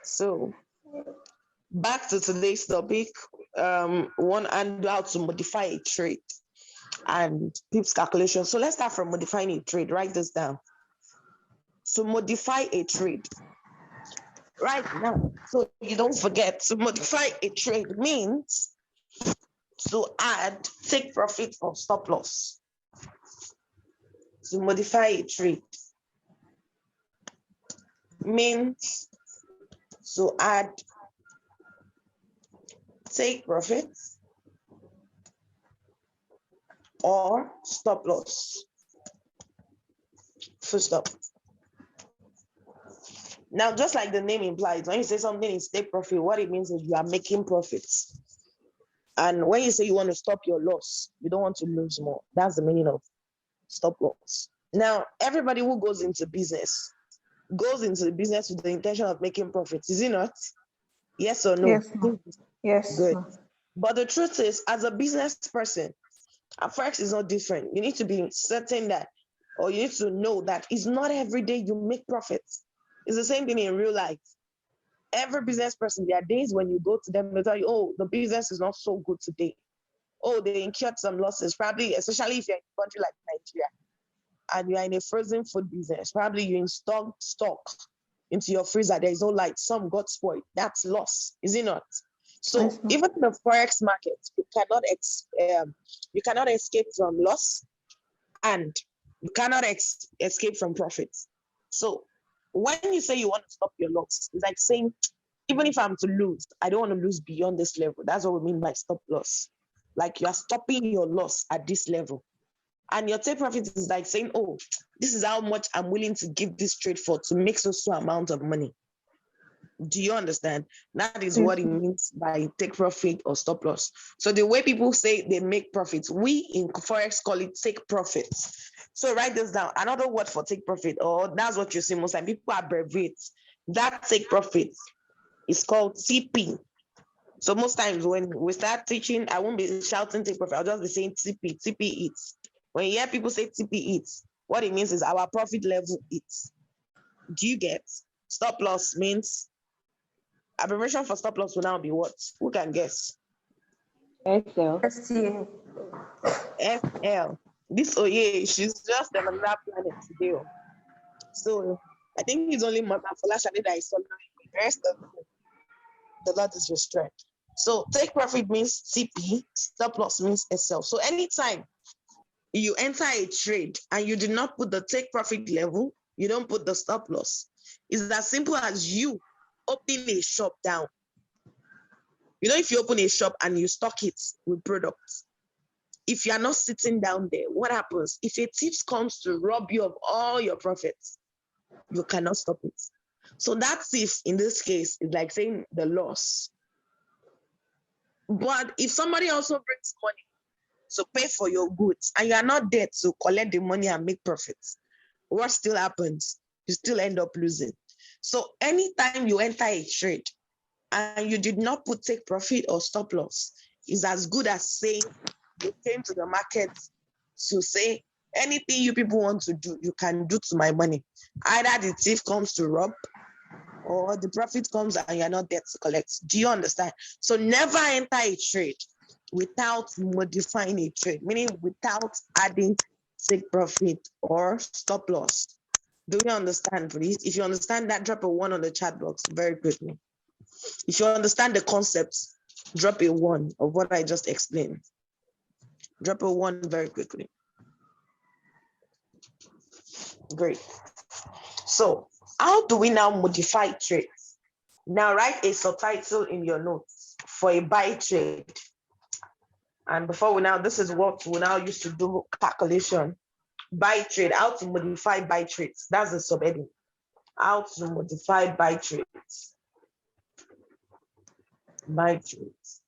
So back to today's topic, one and how to modify a trade and pips calculation. So let's start from modifying a trade. Write this down. So modify a trade right now. So you don't forget, to modify a trade means to add take profit or stop loss. To modify a trade means to add take profit or stop loss. Full stop. Now, just like the name implies, when you say something is take profit, what it means is you are making profits. And when you say you want to stop your loss, you don't want to lose more. That's the meaning of stop loss. Now, everybody who goes into business goes into the business with the intention of making profits. Is it not? Yes or no? Yes. Yes. Good. But the truth is, as a business person, Forex is not different. You need to be certain that, or you need to know that it's not every day you make profits. It's the same thing in real life. Every business person, there are days when you go to them, they tell you, oh, the business is not so good today. Oh, they incurred some losses, probably, especially if you're in a country like Nigeria and you're in a frozen food business. Probably you installed stock into your freezer. There is no light. Some got spoiled. That's loss, is it not? So even in the Forex market, you cannot escape from loss and you cannot escape from profits. So when you say you want to stop your loss, it's like saying, even if I'm to lose, I don't want to lose beyond this level. That's what we mean by stop loss. Like you are stopping your loss at this level. And your take profit is like saying, oh, this is how much I'm willing to give this trade for to make so amount of money. Do you understand? That is what it means by take profit or stop loss. So the way people say they make profits, we in Forex call it take profits. So write this down. Another word for take profit, or that's what you see most time. People abbreviate that take profit is called TP. So most times when we start teaching, I won't be shouting take profit. I'll just be saying TP. TP eats. When you hear people say TP eats, what it means is our profit level eats. Do you get? Stop loss means, abbreviation for stop loss will now be what? Who can guess? SL. FL. This Oye, she's just on another planet today. So I think it's only Mama Folashade that is following me. The rest of the lot is restrained. So take profit means TP, stop loss means SL. So anytime you enter a trade and you did not put the take profit level, you don't put the stop loss. It's as simple as you opening a shop down. You know, if you open a shop and you stock it with products, if you are not sitting down there, what happens? If a thief comes to rob you of all your profits, you cannot stop it. So that thief in this case is like saying the loss. But if somebody also brings money to pay for your goods and you are not there to collect the money and make profits, what still happens? You still end up losing. So anytime you enter a trade and you did not put take profit or stop loss, is as good as saying you came to the market to say anything you people want to do, you can do to my money. Either the thief comes to rob or the profit comes and you're not there to collect. Do you understand? So never enter a trade without modifying a trade, meaning without adding take profit or stop loss. Do you understand, please? If you understand that, drop a 1 on the chat box very quickly. If you understand the concepts, drop a 1 of what I just explained. Drop a 1 very quickly. Great. So how do we now modify trades? Now write a subtitle in your notes for a buy trade. And before we now, this is what we now use to do calculation. Buy trade, how to modify buy trades. That's the subheading. How to modify buy trades. Buy trades.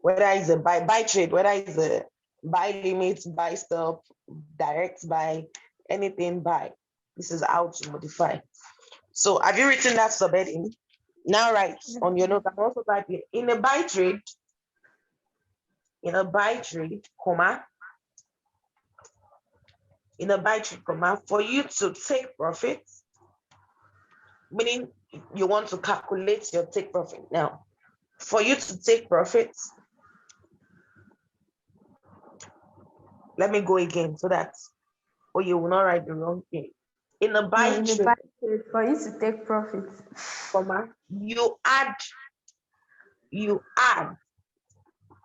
Whether it's a buy trade, whether it's a buy limit, buy stop, direct buy, anything buy. This is how to modify. So have you written that subheading? Now write on your note. I'm also typing in a buy trade, comma, in a buy trade, comma, for you to take profit, meaning you want to calculate your take profit. Now, for you to take profits, let me go again so that, or you will not write the wrong thing. In a buy In the trade, buy trade, for you to take profit. you add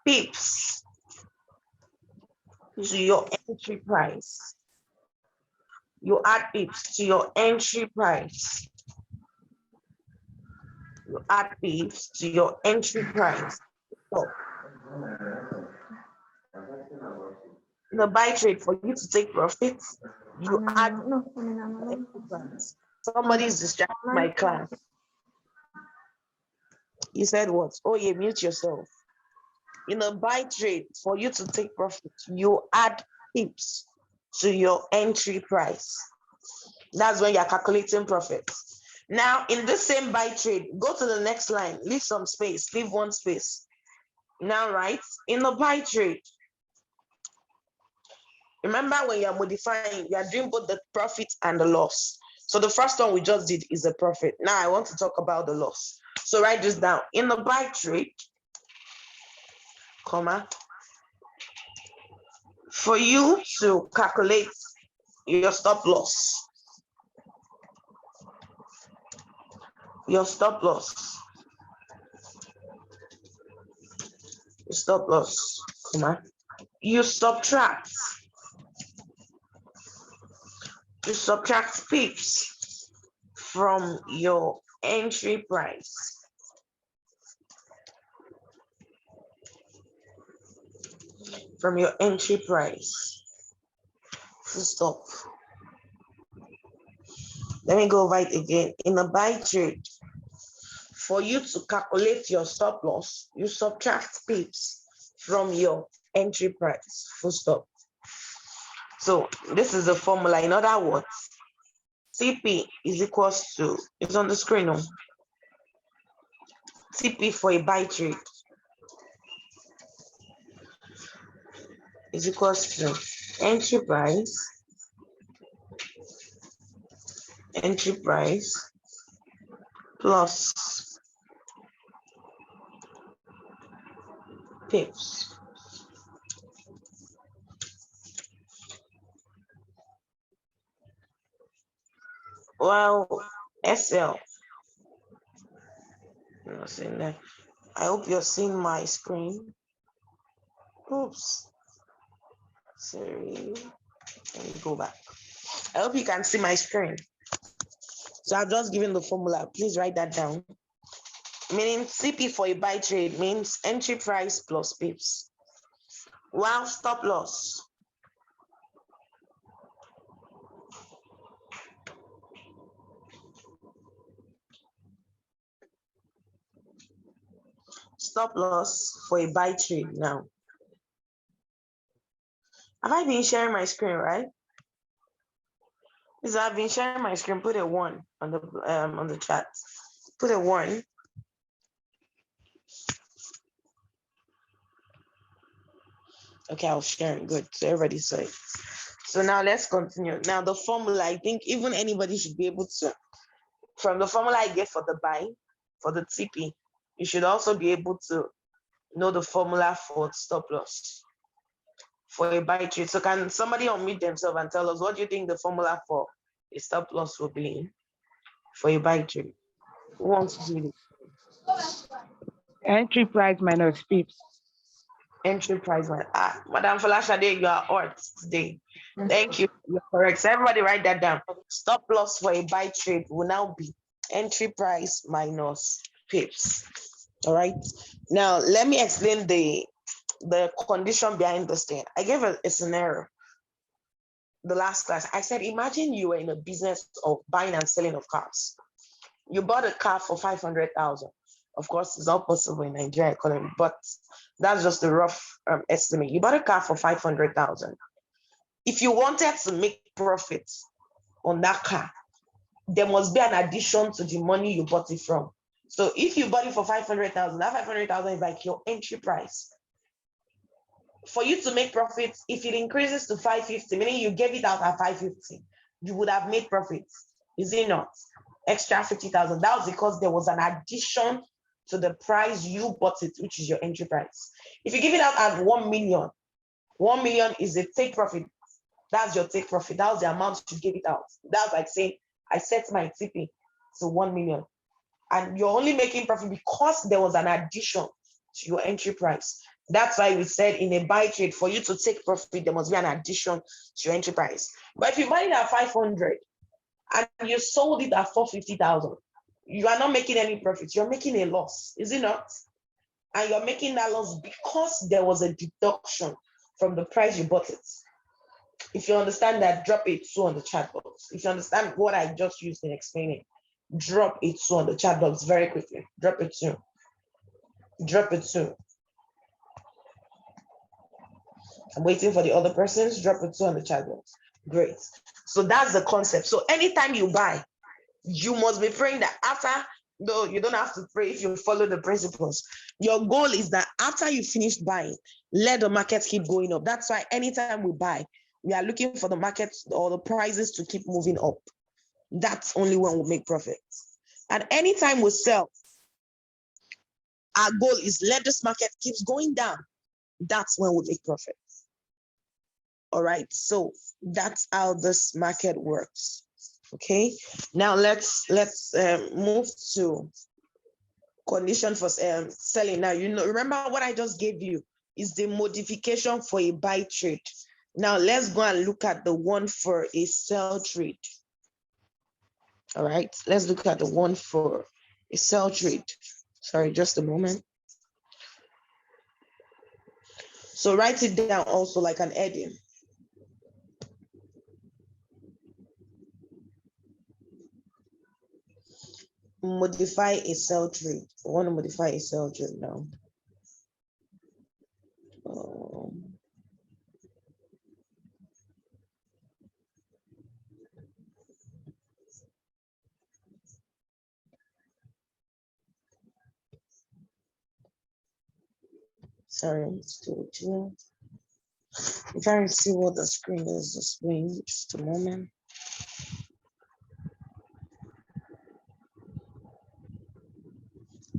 pips to your entry price. You add pips to your entry price. You add pips to your entry price. So, in a buy trade, for you to take profits, you add entry price. Somebody is distracting my class. You said what? Oh, yeah, mute yourself. In a buy trade, for you to take profit, you add pips to your entry price. That's when you're calculating profits. Now, in this same buy trade, go to the next line, leave some space, leave one space. Now, right, in a buy trade, remember when you're modifying, you're doing both the profit and the loss. So the first one we just did is the profit. Now I want to talk about the loss. So write this down. In the buy trade, comma, for you to calculate your stop loss, comma, you subtract pips from your entry price. From your entry price. Full stop. Let me go over it again. In a buy trade, for you to calculate your stop loss, you subtract pips from your entry price. Full stop. So this is the formula. In other words, TP is equals to, it's on the screen now. TP for a buy trade is equals to entry price plus pips. Well, SL. I hope you're seeing my screen. Oops. Sorry. Let me go back. I hope you can see my screen. So I've just given the formula. Please write that down. Meaning CP for a buy trade means entry price plus pips. While stop loss for a buy trade now. Have I been sharing my screen, right? Because I've been sharing my screen. Put a 1 on the chat. Put a 1. Okay, I'll share it. Good. So everybody saw it. So now let's continue. Now the formula, I think even anybody should be able to, from the formula I gave for the buy, for the TP, you should also be able to know the formula for stop loss for a buy trade. So can somebody unmute themselves and tell us what do you think the formula for a stop loss will be for a buy trade? Who wants to do it? Entry price minus pips. Entry price minus. Madam Falashade, you are out today. Thank you. You're correct. So everybody write that down. Stop loss for a buy trade will now be entry price minus pips. All right. Now let me explain the condition behind this thing. I gave a scenario the last class. I said, imagine you were in a business of buying and selling of cars. You bought a car for 500,000. Of course, it's not possible in Nigeria economy, but that's just a rough estimate. You bought a car for 500,000. If you wanted to make profits on that car, there must be an addition to the money you bought it from. So if you bought it for 500,000, that 500,000 is like your entry price. For you to make profits, if it increases to 550, meaning you gave it out at 550, you would have made profits. Is it not? extra 50,000. That was because there was an addition to the price you bought it, which is your entry price. If you give it out at 1 million, 1 million is a take profit. That's your take profit. That was the amount you gave it out. That's like saying, I set my TP to 1 million. And you're only making profit because there was an addition to your entry price. That's why we said in a buy trade, for you to take profit, there must be an addition to your entry price. But if you buy it at 500 and you sold it at 450,000, you are not making any profit. You're making a loss, is it not? And you're making that loss because there was a deduction from the price you bought it. If you understand that, drop a 2 on the chat box. If you understand what I just used in explaining, drop a 2 on the chat box very quickly. Drop a 2. Drop a 2. I'm waiting for the other persons. Drop a 2 on the chat box. Great. So that's the concept. So anytime you buy, you must be praying that after, no, you don't have to pray if you follow the principles. Your goal is that after you finish buying, let the market keep going up. That's why anytime we buy, we are looking for the market or the prices to keep moving up. That's only when we make profits. And anytime we sell, our goal is let this market keeps going down. That's when we make profits. All right, so that's how this market works. Okay, now let's move to condition for selling. Now, remember what I just gave you is the modification for a buy trade. Now let's go and look at the one for a sell trade. All right, let's look at the one for a sell trade. Sorry, just a moment. So write it down also like an heading. Modify a sell trade. I want to modify a sell trade now. Sorry, I'm still here. I'm trying to see what the screen is displaying. Just a moment.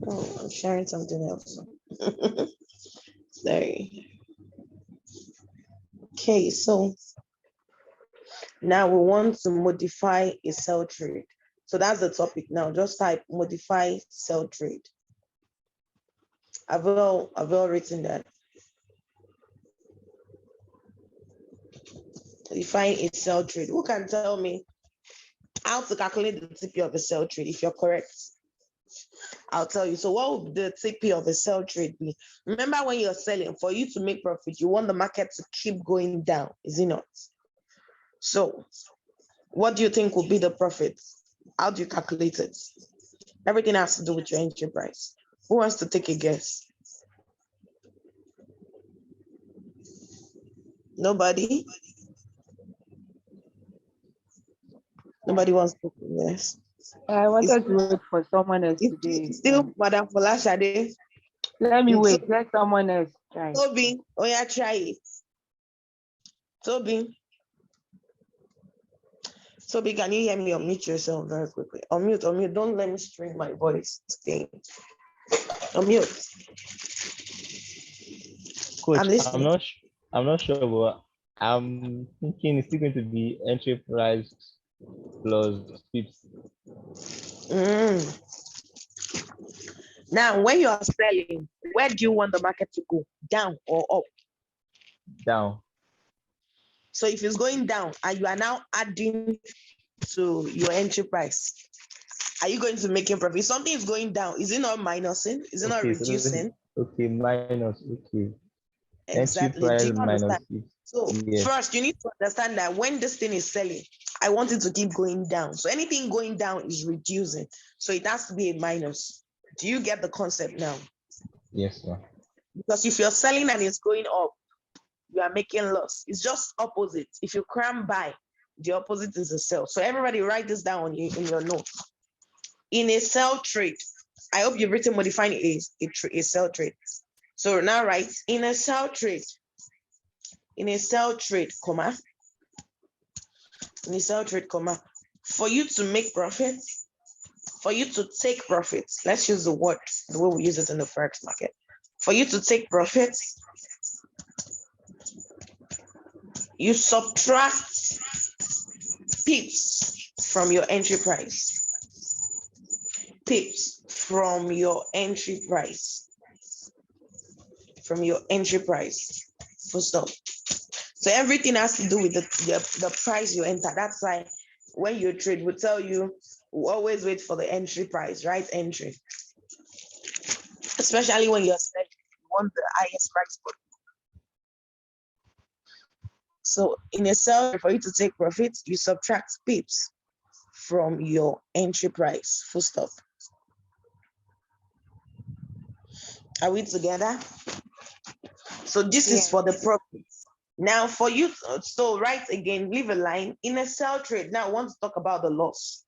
Oh, I'm sharing something else. Sorry. Okay, so now we want to modify a sell trade. So that's the topic now. Just type modify sell trade. I've all written that. Define a sell trade. Who can tell me how to calculate the TP of a sell trade if you're correct? I'll tell you. So what would the TP of a sell trade be? Remember, when you're selling, for you to make profit, you want the market to keep going down, is it not? So what do you think will be the profit? How do you calculate it? Everything has to do with your entry price. Who wants to take a guess? Nobody? Nobody wants to take a guess. I wanted to wait for someone else today. Still, Madam Folashade. Let me wait. Let someone else try. Toby, oh yeah, try it. Toby, can you hear me? Unmute yourself very quickly. Unmute. Don't let me string my voice. Stay. Unmute. Coach, I'm not sure, but I'm thinking it's still going to be entry price plus pips. Now, when you are selling, where do you want the market to go? Down or up? Down. So if it's going down and you are now adding to your entry price, are you going to make a profit? If something is going down, is it not minusing? Is it not reducing? Okay, minus. Okay. Exactly. Entry Do you price understand? minus. So yes. First, you need to understand that when this thing is selling, I want it to keep going down. So anything going down is reducing. So it has to be a minus. Do you get the concept now? Yes, sir. Because if you're selling and it's going up, you are making loss. It's just opposite. If you cram buy, the opposite is a sell. So everybody write this down in your notes. In a sell trade, I hope you've written modifying a sell trade. So now write in a sell trade, comma, for you to make profit, for you to take profits, let's use the word the way we use it in the Forex market. For you to take profits, you subtract pips from your entry price. Pips from your entry price. From your entry price. Full stop. So everything has to do with the price you enter. That's why when you trade, we tell you, we always wait for the entry price, right? Entry. Especially when you're selling, you want the highest price. So in a sell, for you to take profits, you subtract pips from your entry price. Full stop. Are we together? So this is for the profit. Now for you, so write again, leave a line. In a sell trade, now I want to talk about the loss.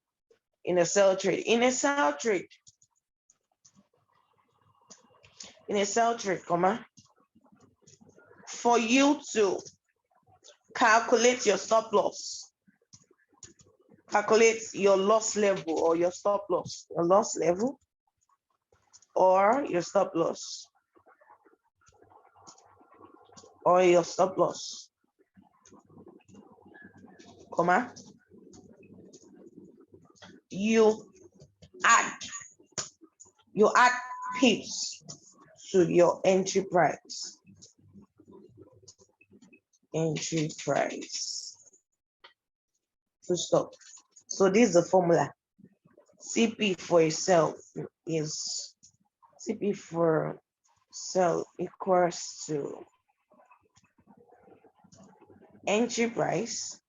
In a sell trade, comma, for you to calculate your stop loss, calculate your loss level or your stop loss, your loss level or your stop loss, or your stop loss, comma, you add pips to your entry price. Entry price. Full stop. So this is the formula. CP for a sell is CP for sell equals to entry price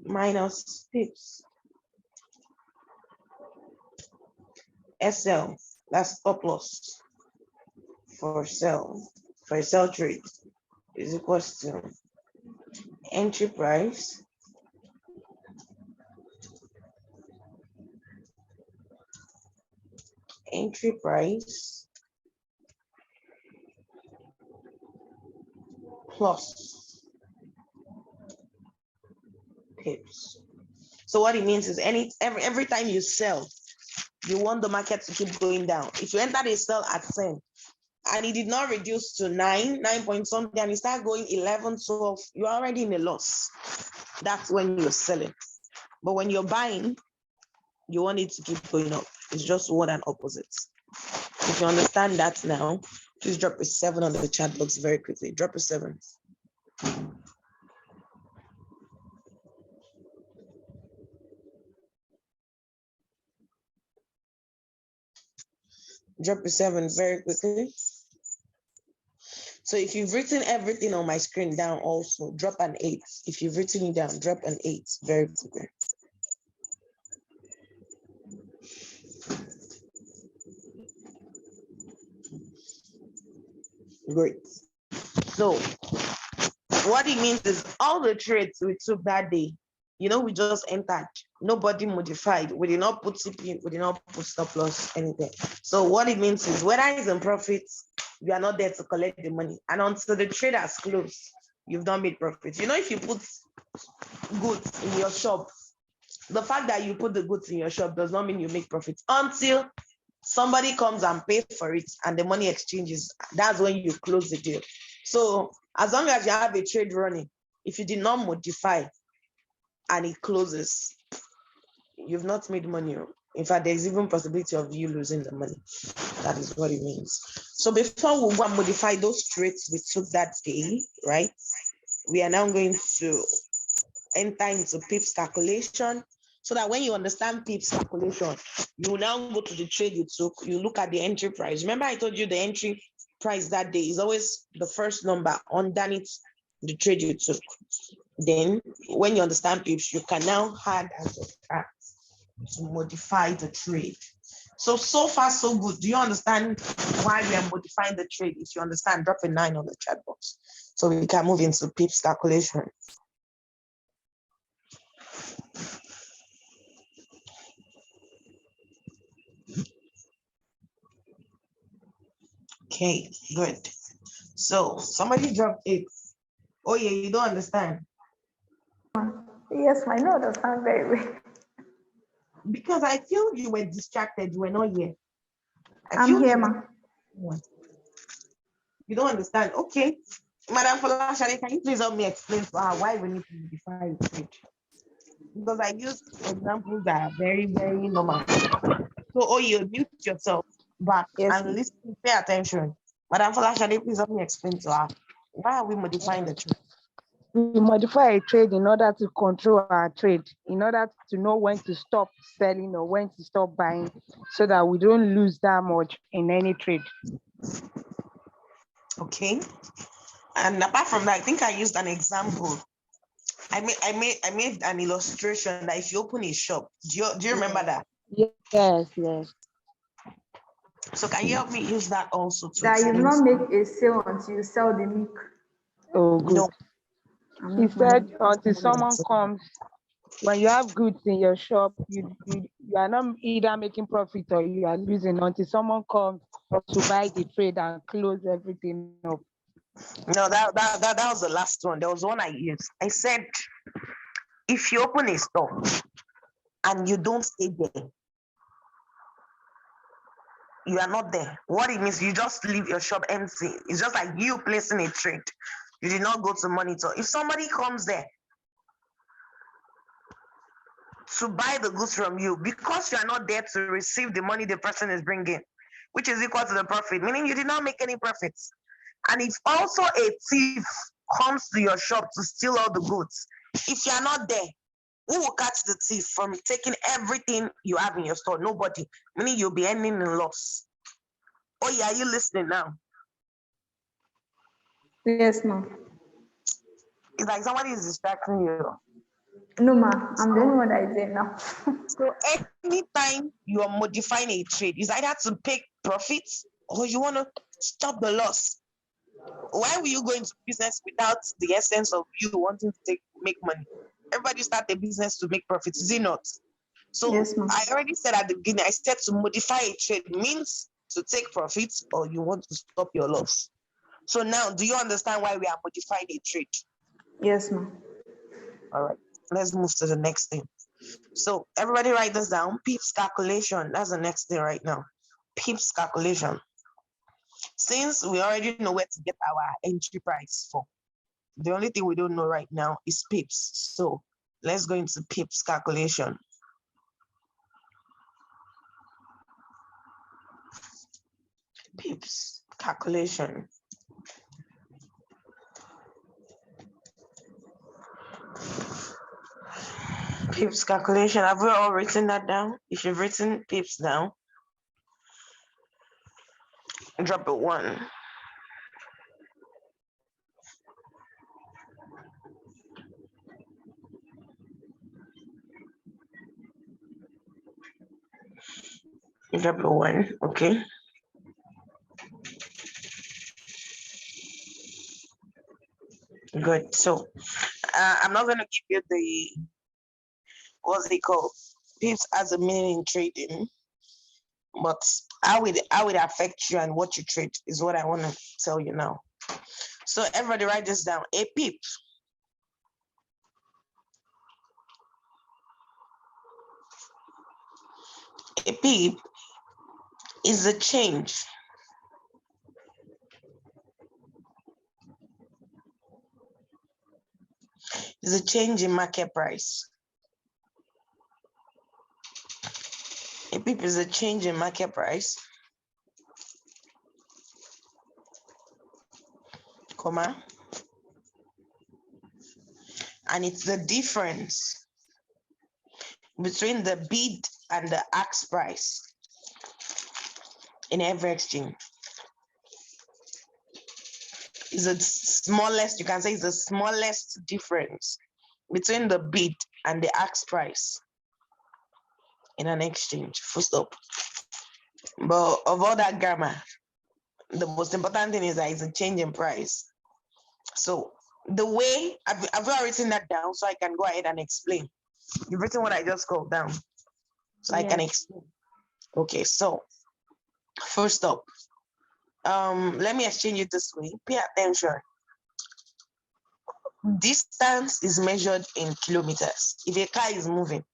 minus pips. SL, that's stop loss for a sell trade, is equals to entry price plus pips. So what it means is every time you sell, you want the market to keep going down. If you enter the sell at 10 and it did not reduce to 9 point something, and it start going 11, 12, you're already in a loss. That's when you're selling. But when you're buying, you want it to keep going up. It's just one and opposite. If you understand that now, please drop a 7 on the chat box very quickly. Drop a 7. Drop a 7 very quickly. So if you've written everything on my screen down also, drop an 8. If you've written it down, drop an 8 very quickly. Great. So what it means is all the trades we took that day, we just entered. Nobody modified. We did not put CP, we did not put stop loss, anything. So what it means is whether it's in profits, you are not there to collect the money. And until the trade has closed, you've not made profits. If you put goods in your shop, the fact that you put the goods in your shop does not mean you make profits until somebody comes and pays for it and the money exchanges. That's when you close the deal. So as long as you have a trade running, if you did not modify and it closes, you've not made money. In fact, there's even possibility of you losing the money. That is what it means. So before we go and modify those trades we took that day, right? We are now going to enter into pips calculation, so that when you understand pips calculation, you will now go to the trade you took. You look at the entry price. Remember I told you the entry price that day is always the first number underneath the trade you took. Then when you understand pips, you can now add and subtract to modify the trade. So far so good. Do you understand why we are modifying the trade? If you understand, drop a 9 on the chat box so we can move into pips calculation. Okay, good. So somebody dropped 8. Oh yeah, you don't understand. Yes, I know that sound very well. Because I feel you were distracted. You were not here. I I'm feel here, you. ma. You don't understand. Okay. Madam Folashade, can you please help me explain to her why we need to modify the trade? Because I use examples that are very, very normal. So, oh, you mute yourself back Yes, and listen, pay attention. Madam Folashade, please help me explain to her why are we modifying the trade? We modify a trade in order to control our trade, in order to know when to stop selling or when to stop buying, so that we don't lose that much in any trade. Okay. And apart from that, I think I used an example. I made an illustration that if you open a shop, do you remember that? Yes, yes. So can you help me use that also to that you explain? not make a sale until you sell the milk. Oh, good. No. He said until someone comes, when you have goods in your shop, you are not either making profit or you are losing until someone comes to buy the trade and close everything up. No, that was the last one. There was one I used. I said, if you open a store and you don't stay there, you are not there. What it means, you just leave your shop empty. It's just like you placing a trade. You did not go to monitor. If somebody comes there to buy the goods from you, because you are not there to receive the money the person is bringing, which is equal to the profit, meaning you did not make any profits. And if also a thief comes to your shop to steal all the goods, if you are not there, who will catch the thief from taking everything you have in your store? Nobody. Meaning you'll be ending in loss. Oh yeah, are you listening now? Yes, ma. It's like somebody is distracting you. No, ma. I'm the only one that is there now. So anytime you are modifying a trade, it's either to pick profits or you want to stop the loss. Why will you go into business without the essence of you wanting to make money? Everybody start a business to make profits, is it not? So Yes, ma'am. I already said at the beginning, I said to modify a trade means to take profits or you want to stop your loss. So now, do you understand why we are modifying a trade? Yes, ma'am. All right, let's move to the next thing. So everybody write this down. Pips calculation. That's the next thing right now. Pips calculation. Since we already know where to get our entry price for, the only thing we don't know right now is pips. So let's go into pips calculation. Pips calculation. Pips calculation. Have we all written that down? If you've written pips down, drop a 1. Drop a 1. Okay. Good. So I'm not going to give you the, what's it called? Pips as a meaning in trading, but how it affect you and what you trade is what I want to tell you now. So everybody write this down. A pip is a change in market price. A pip is a change in market price, comma, and it's the difference between the bid and the ask price in every exchange. Is the smallest, you can say, is the smallest difference between the bid and the ask price in an exchange. Full stop. But of all that grammar, the most important thing is that it's a change in price. So the way I've already written that down, so I can go ahead and explain. You've written what I just called down, so I can explain. Okay, so first up, let me exchange it this way. Pay attention. distance is measured in kilometers. If a car is moving,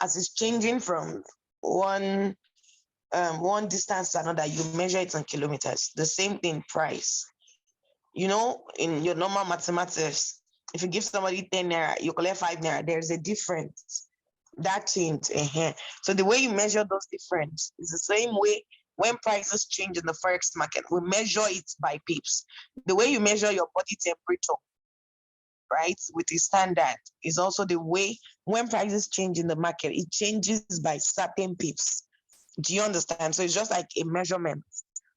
as it's changing from one distance to another, you measure it in kilometers. The same thing, price. You know, in your normal mathematics, if you give somebody 10 naira, you collect 5 naira, there's a difference. That change. So the way you measure those difference is the same way when prices change in the Forex market, we measure it by pips. The way you measure your body temperature, right, with a standard is also the way when prices change in the market, it changes by certain pips. Do you understand? So it's just like a measurement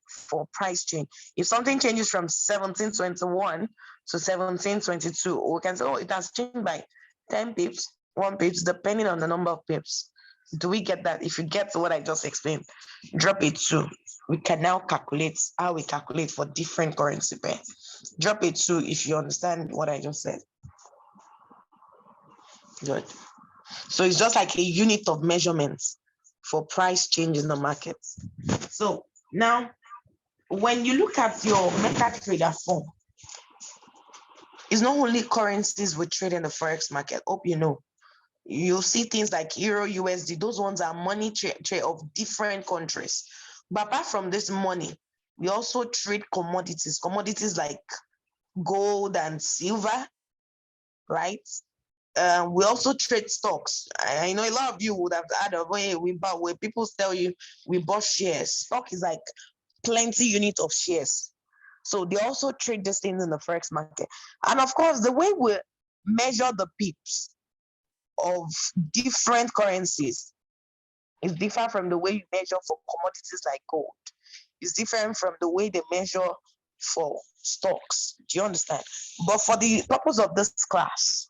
for price change. If something changes from 1721 to 1722, we can say, oh, it has changed by 10 pips, 1 pips, depending on the number of pips. Do we get that? If you get what I just explained, drop it 2. We can now calculate how we calculate for different currency pair. Drop it 2 if you understand what I just said. Good. So it's just like a unit of measurements for price change in the market. So now, when you look at your MetaTrader form, it's not only currencies we trade in the Forex market. Hope you know. You'll see things like Euro, USD. Those ones are money trade of different countries. But apart from this money, we also trade commodities. Commodities like gold and silver, right? We also trade stocks. I know a lot of you would have heard of where people tell you we bought shares. Stock is like plenty unit of shares. So they also trade these things in the Forex market. And of course, the way we measure the pips of different currencies is different from the way you measure for commodities like gold. It's different from the way they measure for stocks. Do you understand? But for the purpose of this class,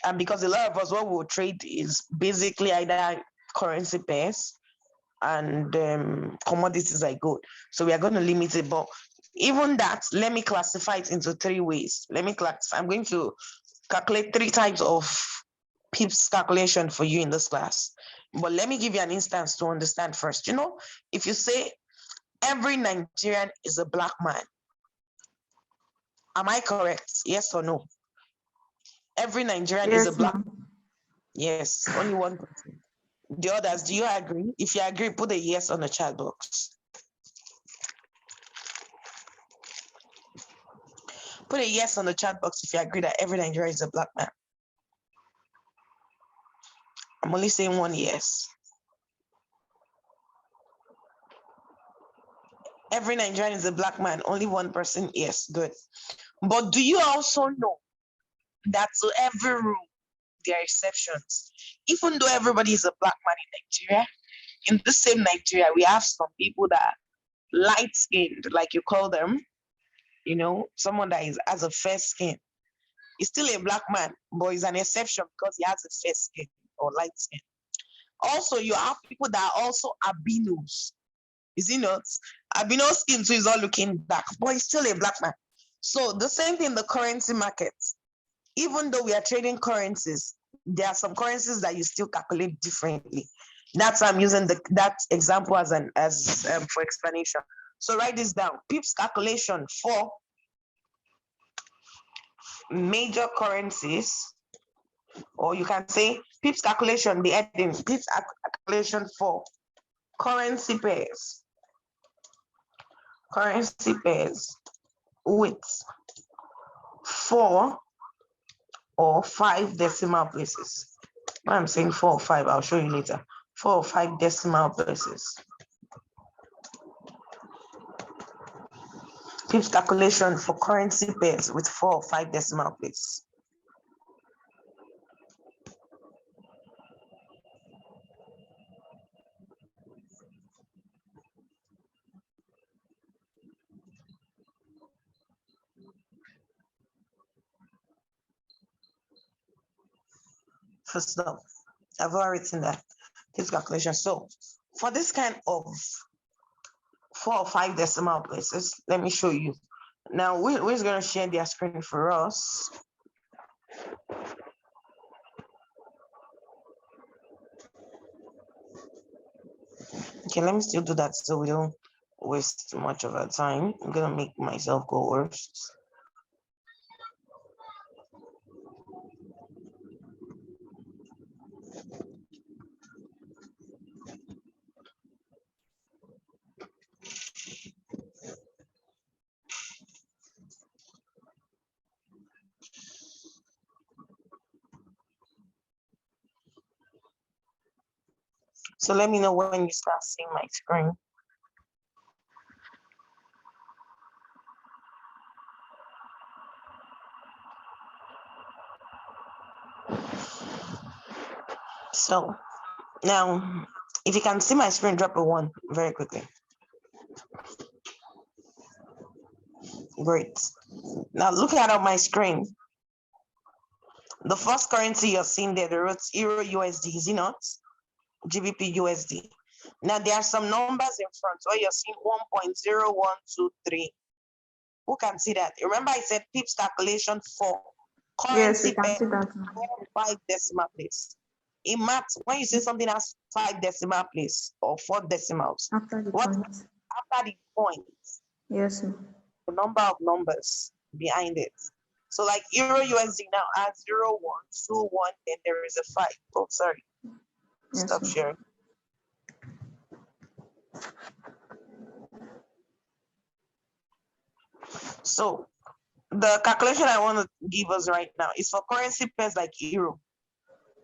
and because a lot of us, what we'll trade is basically either currency pairs and commodities like gold. So we are going to limit it. But even that, let me classify it into 3 ways. I'm going to calculate 3 types of pips calculation for you in this class. But let me give you an instance to understand first. You know, if you say every Nigerian is a black man, am I correct? Yes or no? Every Nigerian is a black man. Yes, only one person. The others, do you agree? If you agree, put a yes on the chat box. Put a yes on the chat box if you agree that every Nigerian is a black man. I'm only saying 1 yes. Every Nigerian is a black man, only 1 person, yes, good. But do you also know that to every rule, there are exceptions? Even though everybody is a black man in Nigeria, in the same Nigeria, we have some people that are light-skinned, like you call them, you know, someone that has a fair skin. He's still a black man, but he's an exception because he has a fair skin or light skin. Also, you have people that are also albinos. Is he not? Albino skin, so he's not looking dark, but he's still a black man. So the same thing in the currency market. Even though we are trading currencies, there are some currencies that you still calculate differently. That's why I'm using that example as for explanation. So write this down. Pips calculation for major currencies, or you can say pips calculation, the heading, pips calculation for currency pairs. Currency pairs with 4 or 5 decimal places. When I'm saying 4 or 5, I'll show you later. 4 or 5 decimal places. Pips calculation for currency pairs with 4 or 5 decimal places. First off, I've already written that. Pips calculation. So for this kind of 4 or 5 decimal places, let me show you. Now, who's going to share their screen for us? Okay, let me still do that so we don't waste too much of our time. I'm going to make myself go first. So let me know when you start seeing my screen. So now, if you can see my screen, drop a 1 very quickly. Great. Now looking at my screen, the first currency you're seeing there, the roots Euro USD, is it not? GBP USD. Now there are some numbers in front where you're seeing 1.0123. Who can see that? Remember I said pips calculation for Yes, we currency can pair see that, ma. 5 decimal place. In math, when you say something has 5 decimal place or 4 decimals, After the what point. after the point, Yes, ma. the number of numbers behind it. So like Euro USD now has 0, 1, 2, 1, then there is a 5. Oh, sorry. Yes, Stop ma. sharing. So the calculation I want to give us right now is for currency pairs like Euro,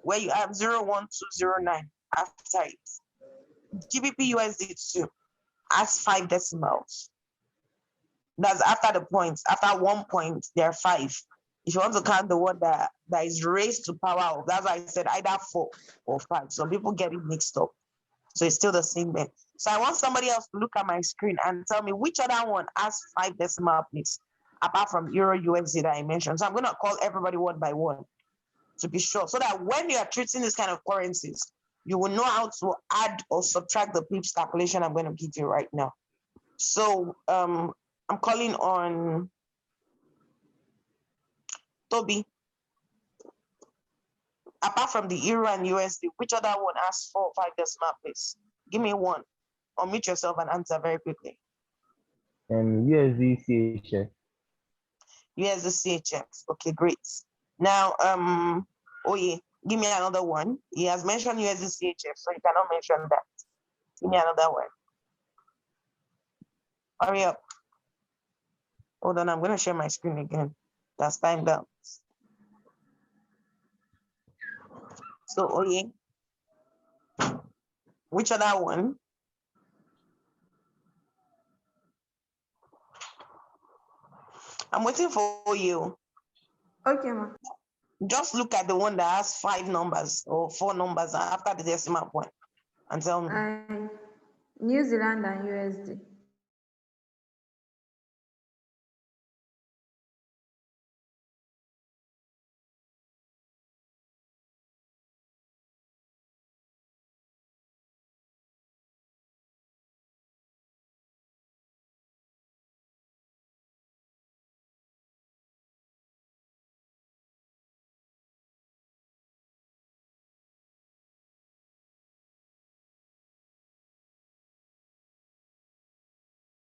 where you have 0, 1, 2, 0, 9 after it. GBP USD 2 has 5 decimals. That's after the points. After 1 point, there are 5. If you want to count the word that is raised to power of, that's why I said either 4 or 5. Some people get it mixed up. So it's still the same thing. So I want somebody else to look at my screen and tell me which other one has 5 decimal places, apart from Euro USD that I mentioned. So I'm going to call everybody one by one to be sure, so that when you are treating this kind of currencies, you will know how to add or subtract the pips calculation I'm going to give you right now. So I'm calling on Toby. Apart from the Euro and USD, which other one has 4 or 5 decimal places? Give me one. Unmute yourself and answer very quickly. USD CHF. USD CHF. Okay, great. Now, Oye, give me another one. He has mentioned USD CHF, so you cannot mention that. Give me another one. Hurry up. Hold on, I'm going to share my screen again. That's timed out. So, Oye, which other one? I'm waiting for you. Okay, ma. Just look at the one that has 5 numbers or 4 numbers after the decimal point and tell me. New Zealand and USD.